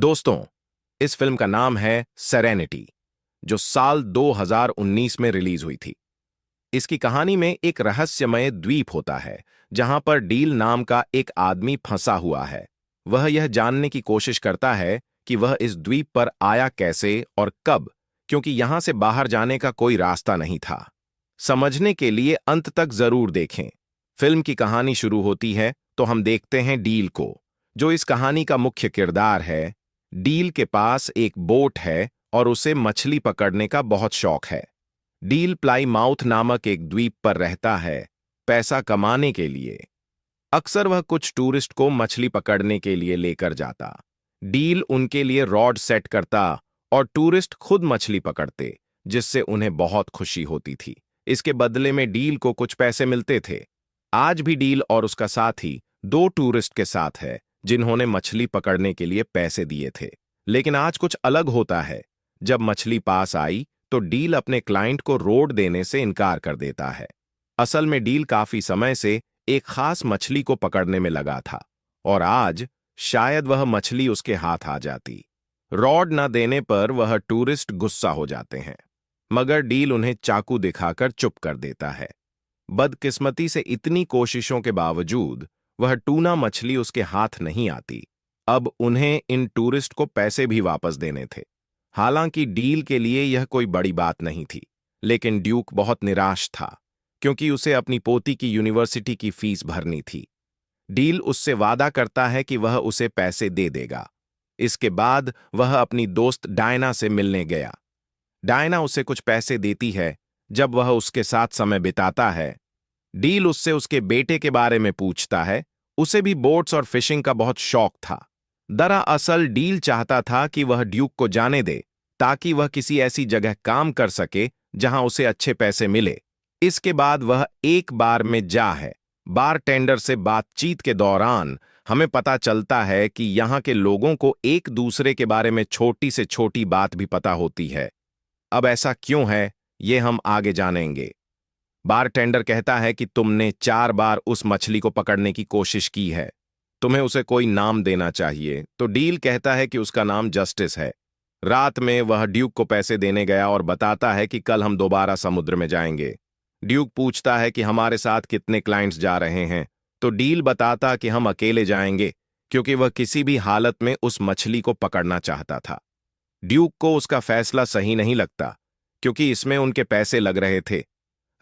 दोस्तों, इस फिल्म का नाम है सेरेनिटी, जो साल 2019 में रिलीज हुई थी। इसकी कहानी में एक रहस्यमय द्वीप होता है जहां पर डील नाम का एक आदमी फंसा हुआ है। वह यह जानने की कोशिश करता है कि वह इस द्वीप पर आया कैसे और कब, क्योंकि यहां से बाहर जाने का कोई रास्ता नहीं था। समझने के लिए अंत तक जरूर देखें। फिल्म की कहानी शुरू होती है तो हम देखते हैं डील को, जो इस कहानी का मुख्य किरदार है। डील के पास एक बोट है और उसे मछली पकड़ने का बहुत शौक है। डील प्लाईमाउथ नामक एक द्वीप पर रहता है, पैसा कमाने के लिए। अक्सर वह कुछ टूरिस्ट को मछली पकड़ने के लिए लेकर जाता। डील उनके लिए रॉड सेट करता और टूरिस्ट खुद मछली पकड़ते, जिससे उन्हें बहुत खुशी होती थी। इसके बदले में डील को कुछ पैसे मिलते थे। आज भी डील और उसका साथी दो टूरिस्ट के साथ है जिन्होंने मछली पकड़ने के लिए पैसे दिए थे। लेकिन आज कुछ अलग होता है। जब मछली पास आई तो डील अपने क्लाइंट को रोड देने से इनकार कर देता है। असल में डील काफी समय से एक खास मछली को पकड़ने में लगा था और आज शायद वह मछली उसके हाथ आ जाती। रॉड न देने पर वह टूरिस्ट गुस्सा हो जाते हैं, मगर डील उन्हें चाकू दिखाकर चुप कर देता है। बदकिस्मती से इतनी कोशिशों के बावजूद वह टूना मछली उसके हाथ नहीं आती। अब उन्हें इन टूरिस्ट को पैसे भी वापस देने थे। हालांकि डील के लिए यह कोई बड़ी बात नहीं थी, लेकिन ड्यूक बहुत निराश था क्योंकि उसे अपनी पोती की यूनिवर्सिटी की फीस भरनी थी। डील उससे वादा करता है कि वह उसे पैसे दे देगा। इसके बाद वह अपनी दोस्त डायना से मिलने गया। डायना उसे कुछ पैसे देती है जब वह उसके साथ समय बिताता है। डील उससे उसके बेटे के बारे में पूछता है। उसे भी बोट्स और फिशिंग का बहुत शौक था। दरअसल डील चाहता था कि वह ड्यूक को जाने दे ताकि वह किसी ऐसी जगह काम कर सके जहां उसे अच्छे पैसे मिले। इसके बाद वह एक बार में जा है। बारटेंडर से बातचीत के दौरान हमें पता चलता है कि यहाँ के लोगों को एक दूसरे के बारे में छोटी से छोटी बात भी पता होती है। अब ऐसा क्यों है, ये हम आगे जानेंगे। बारटेंडर कहता है कि तुमने 4 बार उस मछली को पकड़ने की कोशिश की है, तुम्हें उसे कोई नाम देना चाहिए। तो डील कहता है कि उसका नाम जस्टिस है। रात में वह ड्यूक को पैसे देने गया और बताता है कि कल हम दोबारा समुद्र में जाएंगे। ड्यूक पूछता है कि हमारे साथ कितने क्लाइंट्स जा रहे हैं, तो डील बताता कि हम अकेले जाएंगे, क्योंकि वह किसी भी हालत में उस मछली को पकड़ना चाहता था। ड्यूक को उसका फैसला सही नहीं लगता, क्योंकि इसमें उनके पैसे लग रहे थे।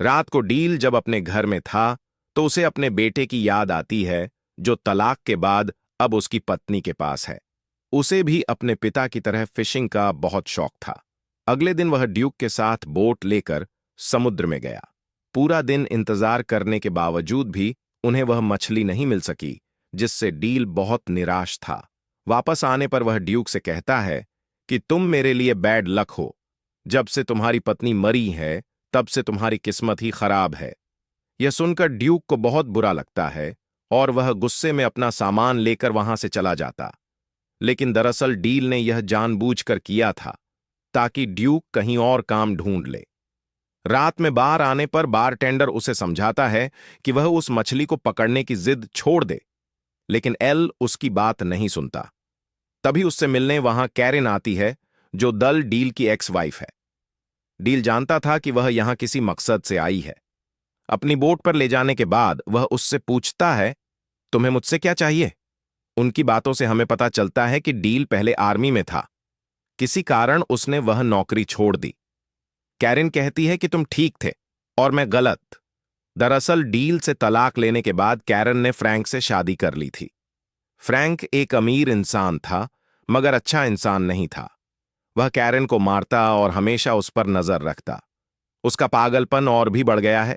रात को डील जब अपने घर में था तो उसे अपने बेटे की याद आती है, जो तलाक के बाद अब उसकी पत्नी के पास है। उसे भी अपने पिता की तरह फिशिंग का बहुत शौक था। अगले दिन वह ड्यूक के साथ बोट लेकर समुद्र में गया। पूरा दिन इंतजार करने के बावजूद भी उन्हें वह मछली नहीं मिल सकी, जिससे डील बहुत निराश था। वापस आने पर वह ड्यूक से कहता है कि तुम मेरे लिए बैड लक हो। जब से तुम्हारी पत्नी मरी है तब से तुम्हारी किस्मत ही खराब है। यह सुनकर ड्यूक को बहुत बुरा लगता है और वह गुस्से में अपना सामान लेकर वहां से चला जाता। लेकिन दरअसल डील ने यह जानबूझकर किया था ताकि ड्यूक कहीं और काम ढूंढ ले। रात में बार आने पर बारटेंडर उसे समझाता है कि वह उस मछली को पकड़ने की जिद छोड़ दे, लेकिन एल उसकी बात नहीं सुनता। तभी उससे मिलने वहां कैरिन आती है, जो दल डील की एक्स वाइफ है। डील जानता था कि वह यहां किसी मकसद से आई है। अपनी बोट पर ले जाने के बाद वह उससे पूछता है, तुम्हें मुझसे क्या चाहिए? उनकी बातों से हमें पता चलता है कि डील पहले आर्मी में था। किसी कारण उसने वह नौकरी छोड़ दी। कैरिन कहती है कि तुम ठीक थे और मैं गलत। दरअसल डील से तलाक लेने के बाद कैरन ने फ्रैंक से शादी कर ली थी। फ्रैंक एक अमीर इंसान था, मगर अच्छा इंसान नहीं था। वह कैरन को मारता और हमेशा उस पर नजर रखता। उसका पागलपन और भी बढ़ गया है।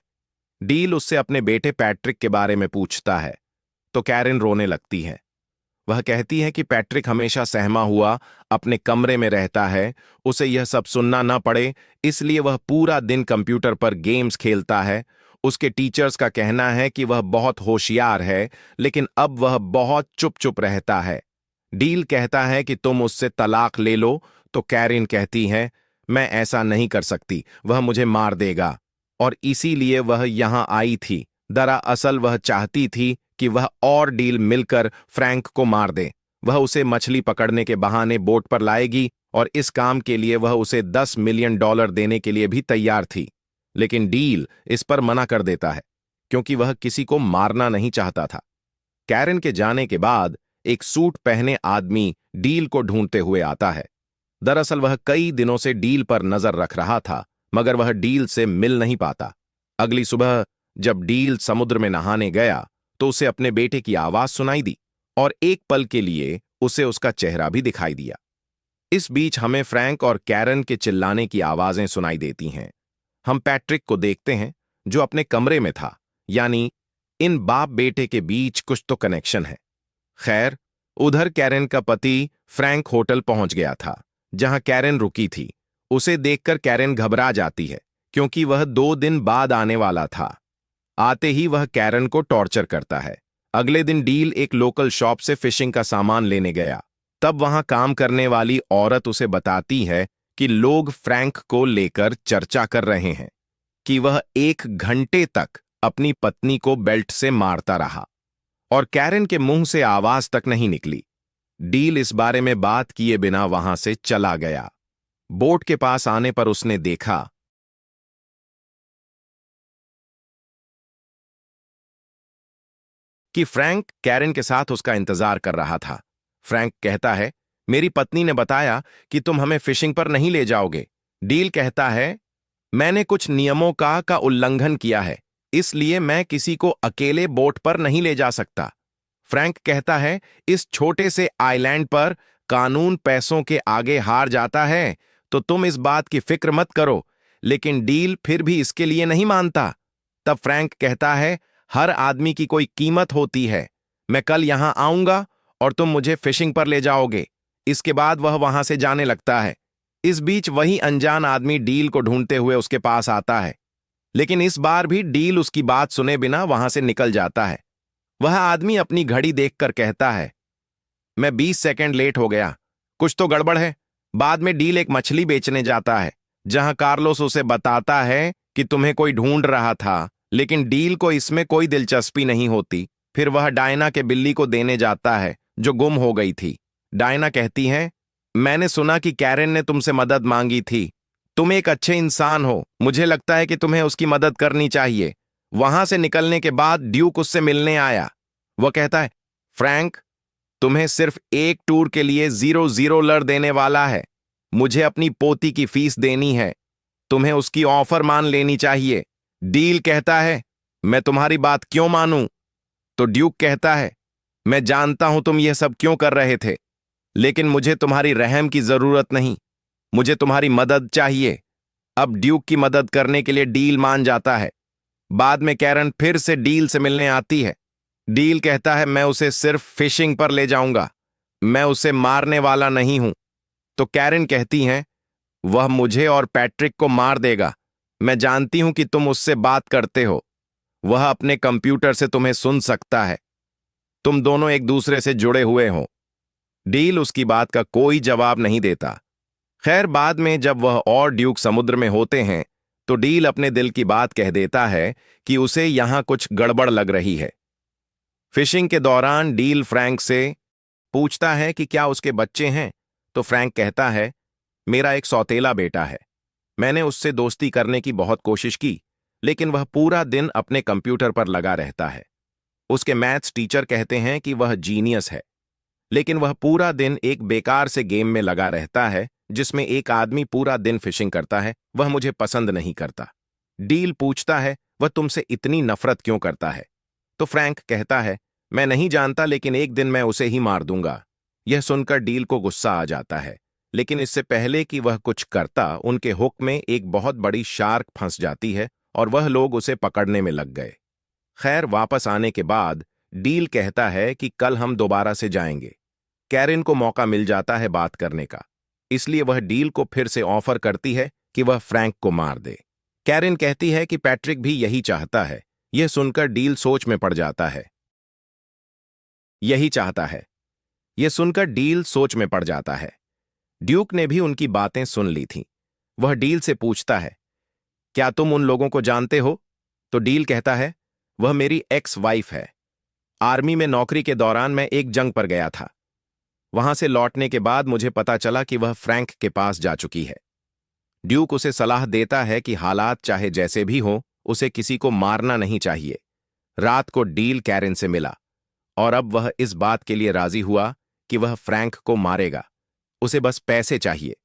डील उससे अपने बेटे पैट्रिक के बारे में पूछता है तो कैरन रोने लगती है। वह कहती है कि पैट्रिक हमेशा सहमा हुआ अपने कमरे में रहता है, उसे यह सब सुनना न पड़े, इसलिए वह पूरा दिन कंप्यूटर पर गेम्स खेलता है। उसके टीचर्स का कहना है कि वह बहुत होशियार है, लेकिन अब वह बहुत चुप चुप रहता है। डील कहता है कि तुम उससे तलाक ले लो, तो कैरिन कहती है, मैं ऐसा नहीं कर सकती, वह मुझे मार देगा, और इसीलिए वह यहां आई थी। दरअसल वह चाहती थी कि वह और डील मिलकर फ्रैंक को मार दे। वह उसे मछली पकड़ने के बहाने बोट पर लाएगी और इस काम के लिए वह उसे $10 मिलियन देने के लिए भी तैयार थी। लेकिन डील इस पर मना कर देता है क्योंकि वह किसी को मारना नहीं चाहता था। कैरन के जाने के बाद एक सूट पहने आदमी डील को ढूंढते हुए आता है। दरअसल वह कई दिनों से डील पर नजर रख रहा था, मगर वह डील से मिल नहीं पाता। अगली सुबह जब डील समुद्र में नहाने गया तो उसे अपने बेटे की आवाज सुनाई दी और एक पल के लिए उसे उसका चेहरा भी दिखाई दिया। इस बीच हमें फ्रैंक और कैरन के चिल्लाने की आवाजें सुनाई देती हैं। हम पैट्रिक को देखते हैं जो अपने कमरे में था, यानी इन बाप बेटे के बीच कुछ तो कनेक्शन है। खैर, उधर कैरन का पति फ्रैंक होटल पहुंच गया था जहां कैरन रुकी थी। उसे देखकर कैरन घबरा जाती है क्योंकि वह 2 दिन बाद आने वाला था। आते ही वह कैरन को टॉर्चर करता है। अगले दिन डील एक लोकल शॉप से फिशिंग का सामान लेने गया। तब वहां काम करने वाली औरत उसे बताती है कि लोग फ्रैंक को लेकर चर्चा कर रहे हैं कि वह 1 घंटे तक अपनी पत्नी को बेल्ट से मारता रहा और कैरन के मुंह से आवाज तक नहीं निकली। डील इस बारे में बात किए बिना वहां से चला गया। बोट के पास आने पर उसने देखा कि फ्रैंक कैरन के साथ उसका इंतजार कर रहा था। फ्रैंक कहता है, मेरी पत्नी ने बताया कि तुम हमें फिशिंग पर नहीं ले जाओगे। डील कहता है, मैंने कुछ नियमों का उल्लंघन किया है, इसलिए मैं किसी को अकेले बोट पर नहीं ले जा सकता। फ्रैंक कहता है, इस छोटे से आइलैंड पर कानून पैसों के आगे हार जाता है, तो तुम इस बात की फिक्र मत करो। लेकिन डील फिर भी इसके लिए नहीं मानता। तब फ्रैंक कहता है, हर आदमी की कोई कीमत होती है। मैं कल यहां आऊंगा और तुम मुझे फिशिंग पर ले जाओगे। इसके बाद वह वहां से जाने लगता है। इस बीच वही अनजान आदमी डील को ढूंढते हुए उसके पास आता है, लेकिन इस बार भी डील उसकी बात सुने बिना वहां से निकल जाता है। वह आदमी अपनी घड़ी देखकर कहता है, मैं 20 सेकंड लेट हो गया, कुछ तो गड़बड़ है। बाद में डील एक मछली बेचने जाता है जहां कार्लोस उसे बताता है कि तुम्हें कोई ढूंढ रहा था, लेकिन डील को इसमें कोई दिलचस्पी नहीं होती। फिर वह डायना के बिल्ली को देने जाता है जो गुम हो गई थी। डायना कहती है, मैंने सुना कि कैरन ने तुमसे मदद मांगी थी। तुम एक अच्छे इंसान हो, मुझे लगता है कि तुम्हें उसकी मदद करनी चाहिए। वहां से निकलने के बाद ड्यूक उससे मिलने आया। वह कहता है, फ्रैंक, तुम्हें सिर्फ एक टूर के लिए $0 देने वाला है। मुझे अपनी पोती की फीस देनी है। तुम्हें उसकी ऑफर मान लेनी चाहिए। डील कहता है, मैं तुम्हारी बात क्यों मानूं? तो ड्यूक कहता है, मैं जानता हूं तुम यह सब क्यों कर रहे थे, लेकिन मुझे तुम्हारी रहम की जरूरत नहीं, मुझे तुम्हारी मदद चाहिए। अब ड्यूक की मदद करने के लिए डील मान जाता है। बाद में कैरन फिर से डील से मिलने आती है। डील कहता है, मैं उसे सिर्फ फिशिंग पर ले जाऊंगा, मैं उसे मारने वाला नहीं हूं। तो कैरन कहती हैं, वह मुझे और पैट्रिक को मार देगा। मैं जानती हूं कि तुम उससे बात करते हो, वह अपने कंप्यूटर से तुम्हें सुन सकता है। तुम दोनों एक दूसरे से जुड़े हुए हो। डील उसकी बात का कोई जवाब नहीं देता। खैर, बाद में जब वह और ड्यूक समुद्र में होते हैं तो डील अपने दिल की बात कह देता है कि उसे यहां कुछ गड़बड़ लग रही है। फिशिंग के दौरान डील फ्रैंक से पूछता है कि क्या उसके बच्चे हैं, तो फ्रैंक कहता है, मेरा एक सौतेला बेटा है। मैंने उससे दोस्ती करने की बहुत कोशिश की, लेकिन वह पूरा दिन अपने कंप्यूटर पर लगा रहता है। उसके मैथ्स टीचर कहते हैं कि वह जीनियस है, लेकिन वह पूरा दिन एक बेकार से गेम में लगा रहता है जिसमें एक आदमी पूरा दिन फिशिंग करता है। वह मुझे पसंद नहीं करता। डील पूछता है, वह तुमसे इतनी नफरत क्यों करता है? तो फ्रैंक कहता है, मैं नहीं जानता, लेकिन एक दिन मैं उसे ही मार दूंगा। यह सुनकर डील को गुस्सा आ जाता है, लेकिन इससे पहले कि वह कुछ करता, उनके हुक में एक बहुत बड़ी शार्क फंस जाती है और वह लोग उसे पकड़ने में लग गए। खैर, वापस आने के बाद डील कहता है कि कल हम दोबारा से जाएंगे। कैरन को मौका मिल जाता है बात करने का, इसलिए वह डील को फिर से ऑफर करती है कि वह फ्रैंक को मार दे। कैरन कहती है कि पैट्रिक भी यही चाहता है। यह सुनकर डील सोच में पड़ जाता है। यही चाहता है। यह सुनकर डील सोच में पड़ जाता है। ड्यूक ने भी उनकी बातें सुन ली थीं। वह डील से पूछता है, क्या तुम उन लोगों को जानते हो? तो डील कहता है, वह मेरी एक्स वाइफ है। आर्मी में नौकरी के दौरान मैं एक जंग पर गया था। वहां से लौटने के बाद मुझे पता चला कि वह फ्रैंक के पास जा चुकी है। ड्यूक उसे सलाह देता है कि हालात चाहे जैसे भी हों, उसे किसी को मारना नहीं चाहिए। रात को डील कैरन से मिला और अब वह इस बात के लिए राजी हुआ कि वह फ्रैंक को मारेगा। उसे बस पैसे चाहिए।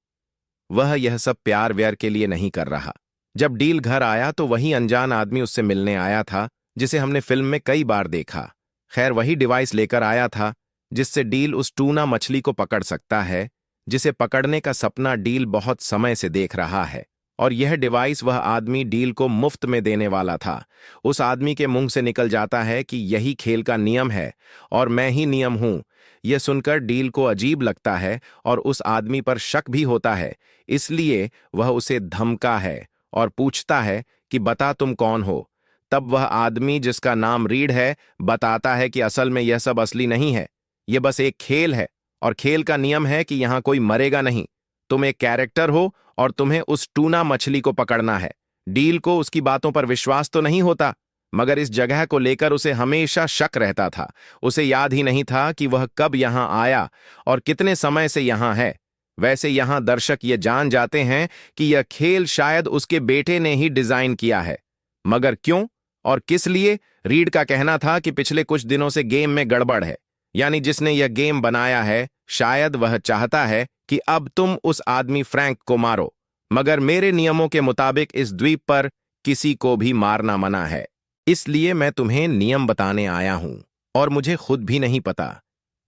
वह यह सब प्यार व्यार के लिए नहीं कर रहा। जब डील घर आया तो वही अनजान आदमी उससे मिलने आया था जिसे हमने फिल्म में कई बार देखा। खैर वही डिवाइस लेकर आया था जिससे डील उस टूना मछली को पकड़ सकता है जिसे पकड़ने का सपना डील बहुत समय से देख रहा है। और यह डिवाइस वह आदमी डील को मुफ्त में देने वाला था। उस आदमी के मुंह से निकल जाता है कि यही खेल का नियम है और मैं ही नियम हूं। यह सुनकर डील को अजीब लगता है और उस आदमी पर शक भी होता है। इसलिए वह उसे धमका है और पूछता है कि बता तुम कौन हो। तब वह आदमी जिसका नाम रीड है बताता है कि असल में यह सब असली नहीं है, यह बस एक खेल है और खेल का नियम है कि यहां कोई मरेगा नहीं। तुम एक कैरेक्टर हो और तुम्हें उस टूना मछली को पकड़ना है। डील को उसकी बातों पर विश्वास तो नहीं होता, मगर इस जगह को लेकर उसे हमेशा शक रहता था। उसे याद ही नहीं था कि वह कब यहां आया और कितने समय से यहां है। वैसे यहां दर्शक ये जान जाते हैं कि यह खेल शायद उसके बेटे ने ही डिजाइन किया है, मगर क्यों और किस लिए? रीड का कहना था कि पिछले कुछ दिनों से गेम में गड़बड़ है, यानी जिसने यह गेम बनाया है शायद वह चाहता है कि अब तुम उस आदमी फ्रैंक को मारो, मगर मेरे नियमों के मुताबिक इस द्वीप पर किसी को भी मारना मना है। इसलिए मैं तुम्हें नियम बताने आया हूं और मुझे खुद भी नहीं पता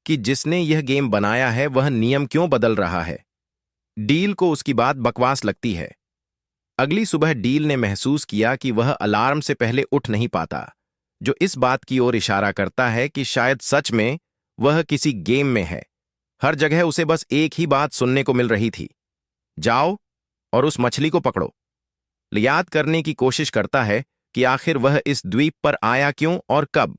कि जिसने यह गेम बनाया है वह नियम क्यों बदल रहा है। डील को उसकी बात बकवास लगती है। अगली सुबह डील ने महसूस किया कि वह अलार्म से पहले उठ नहीं पाता, जो इस बात की ओर इशारा करता है कि शायद सच में वह किसी गेम में है। हर जगह उसे बस एक ही बात सुनने को मिल रही थी, जाओ और उस मछली को पकड़ो। याद करने की कोशिश करता है कि आखिर वह इस द्वीप पर आया क्यों और कब,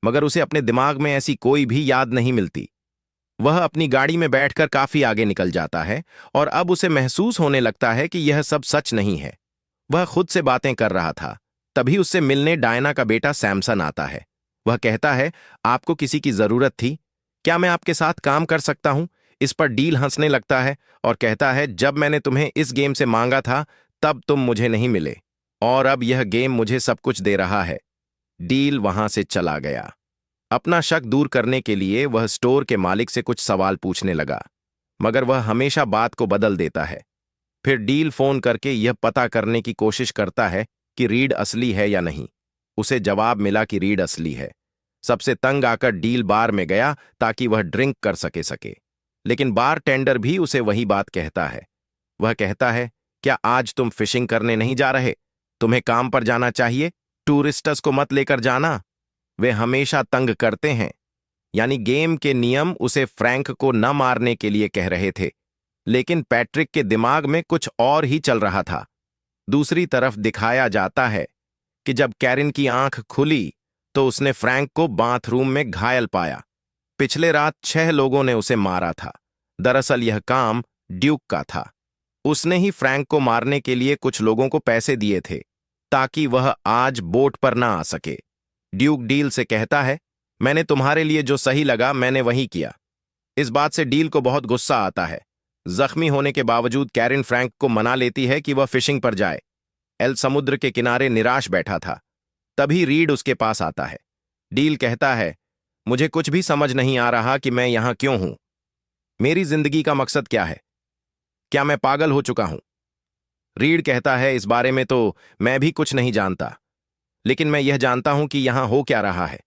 मगर उसे अपने दिमाग में ऐसी कोई भी याद नहीं मिलती। वह अपनी गाड़ी में बैठकर काफी आगे निकल जाता है और अब उसे महसूस होने लगता है कि यह सब सच नहीं है। वह खुद से बातें कर रहा था, तभी उससे मिलने डायना का बेटा सैमसन आता है। वह कहता है, आपको किसी की जरूरत थी, क्या मैं आपके साथ काम कर सकता हूं? इस पर डील हंसने लगता है और कहता है, जब मैंने तुम्हें इस गेम से मांगा था तब तुम मुझे नहीं मिले और अब यह गेम मुझे सब कुछ दे रहा है। डील वहां से चला गया। अपना शक दूर करने के लिए वह स्टोर के मालिक से कुछ सवाल पूछने लगा, मगर वह हमेशा बात को बदल देता है। फिर डील फोन करके यह पता करने की कोशिश करता है कि रीड असली है या नहीं। उसे जवाब मिला कि रीड असली है। सबसे तंग आकर डील बार में गया ताकि वह ड्रिंक कर सके, लेकिन बार टेंडर भी उसे वही बात कहता है। वह कहता है, क्या आज तुम फिशिंग करने नहीं जा रहे? तुम्हें काम पर जाना चाहिए, टूरिस्टस को मत लेकर जाना, वे हमेशा तंग करते हैं। यानी गेम के नियम उसे फ्रैंक को न मारने के लिए कह रहे थे, लेकिन पैट्रिक के दिमाग में कुछ और ही चल रहा था। दूसरी तरफ दिखाया जाता है कि जब कैरिन की आंख खुली तो उसने फ्रैंक को बाथरूम में घायल पाया। पिछले रात 6 लोगों ने उसे मारा था। दरअसल यह काम ड्यूक का था। उसने ही फ्रैंक को मारने के लिए कुछ लोगों को पैसे दिए थे ताकि वह आज बोट पर ना आ सके। ड्यूक डील से कहता है, मैंने तुम्हारे लिए जो सही लगा मैंने वही किया। इस बात से डील को बहुत गुस्सा आता है। जख्मी होने के बावजूद कैरिन फ्रैंक को मना लेती है कि वह फिशिंग पर जाए। एल समुद्र के किनारे निराश बैठा था। तभी रीड उसके पास आता है। डील कहता है, मुझे कुछ भी समझ नहीं आ रहा कि मैं यहां क्यों हूं। मेरी जिंदगी का मकसद क्या है? क्या मैं पागल हो चुका हूं? रीड कहता है, इस बारे में तो मैं भी कुछ नहीं जानता, लेकिन मैं यह जानता हूं कि यहां हो क्या रहा है।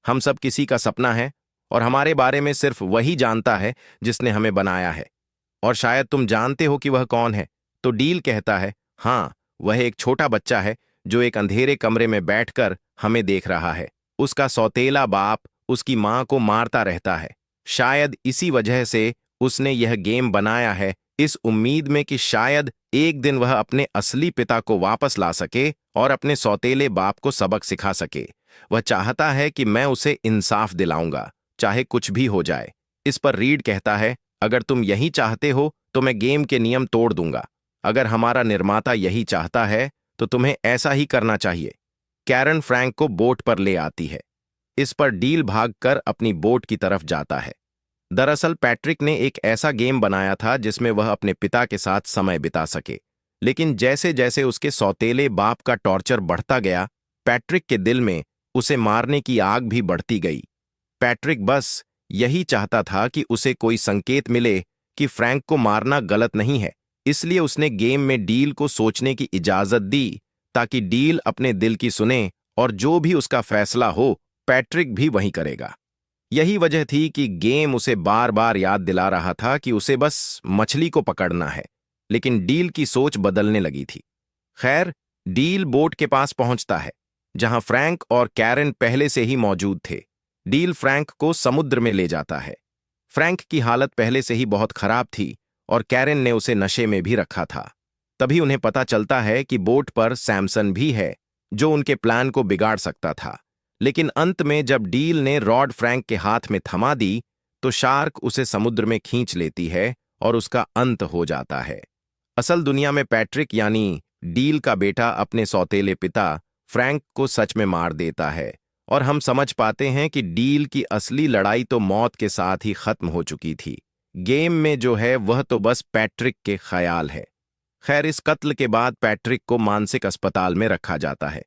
हम सब किसी का सपना है और हमारे बारे में सिर्फ वही जानता है जिसने हमें बनाया है। और शायद तुम जानते हो कि वह कौन है। तो डील कहता है, हां, वह एक छोटा बच्चा है जो एक अंधेरे कमरे में बैठकर हमें देख रहा है। उसका सौतेला बाप उसकी मां को मारता रहता है। शायद इसी वजह से उसने यह गेम बनाया है, इस उम्मीद में कि शायद एक दिन वह अपने असली पिता को वापस ला सके और अपने सौतेले बाप को सबक सिखा सके। वह चाहता है कि मैं उसे इंसाफ दिलाऊंगा, चाहे कुछ भी हो जाए। इस पर रीड कहता है, अगर तुम यही चाहते हो तो मैं गेम के नियम तोड़ दूंगा। अगर हमारा निर्माता यही चाहता है तो तुम्हें ऐसा ही करना चाहिए। कैरन फ्रैंक को बोट पर ले आती है। इस पर डील भागकर अपनी बोट की तरफ जाता है। दरअसल पैट्रिक ने एक ऐसा गेम बनाया था जिसमें वह अपने पिता के साथ समय बिता सके, लेकिन जैसे जैसे उसके सौतेले बाप का टॉर्चर बढ़ता गया, पैट्रिक के दिल में उसे मारने की आग भी बढ़ती गई। पैट्रिक बस यही चाहता था कि उसे कोई संकेत मिले कि फ्रैंक को मारना गलत नहीं है, इसलिए उसने गेम में डील को सोचने की इजाजत दी ताकि डील अपने दिल की सुने और जो भी उसका फैसला हो, पैट्रिक भी वही करेगा। यही वजह थी कि गेम उसे बार बार याद दिला रहा था कि उसे बस मछली को पकड़ना है, लेकिन डील की सोच बदलने लगी थी। खैर, डील बोट के पास पहुंचता है, जहां फ्रैंक और कैरन पहले से ही मौजूद थे। डील फ्रैंक को समुद्र में ले जाता है। फ्रैंक की हालत पहले से ही बहुत खराब थी और कैरन ने उसे नशे में भी रखा था। तभी उन्हें पता चलता है कि बोट पर सैमसन भी है, जो उनके प्लान को बिगाड़ सकता था। लेकिन अंत में जब डील ने रॉड फ्रैंक के हाथ में थमा दी, तो शार्क उसे समुद्र में खींच लेती है और उसका अंत हो जाता है। असल दुनिया में पैट्रिक यानी डील का बेटा अपने सौतेले पिता फ्रैंक को सच में मार देता है और हम समझ पाते हैं कि डील की असली लड़ाई तो मौत के साथ ही खत्म हो चुकी थी। गेम में जो है वह तो बस पैट्रिक के ख्याल है। खैर, इस कत्ल के बाद पैट्रिक को मानसिक अस्पताल में रखा जाता है।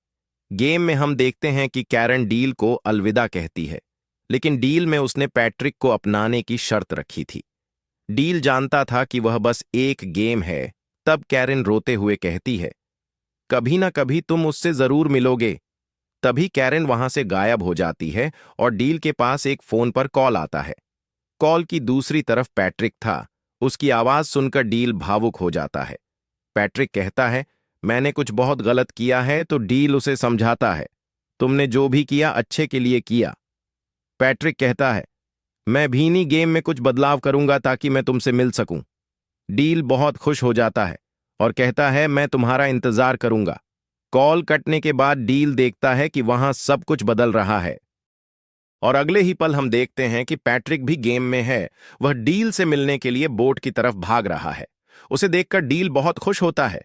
गेम में हम देखते हैं कि कैरन डील को अलविदा कहती है, लेकिन डील में उसने पैट्रिक को अपनाने की शर्त रखी थी। डील जानता था कि वह बस एक गेम है। तब कैरन रोते हुए कहती है, कभी ना कभी तुम उससे जरूर मिलोगे। तभी कैरन वहां से गायब हो जाती है और डील के पास एक फोन पर कॉल आता है। कॉल की दूसरी तरफ पैट्रिक था। उसकी आवाज सुनकर डील भावुक हो जाता है। पैट्रिक कहता है, मैंने कुछ बहुत गलत किया है, तो डील उसे समझाता है, तुमने जो भी किया अच्छे के लिए किया। पैट्रिक कहता है, मैं भी नहीं गेम में कुछ बदलाव करूंगा ताकि मैं तुमसे मिल सकूं। डील बहुत खुश हो जाता है और कहता है, मैं तुम्हारा इंतजार करूंगा। कॉल कटने के बाद डील देखता है कि वहां सब कुछ बदल रहा है और अगले ही पल हम देखते हैं कि पैट्रिक भी गेम में है। वह डील से मिलने के लिए बोट की तरफ भाग रहा है। उसे देखकर डील बहुत खुश होता है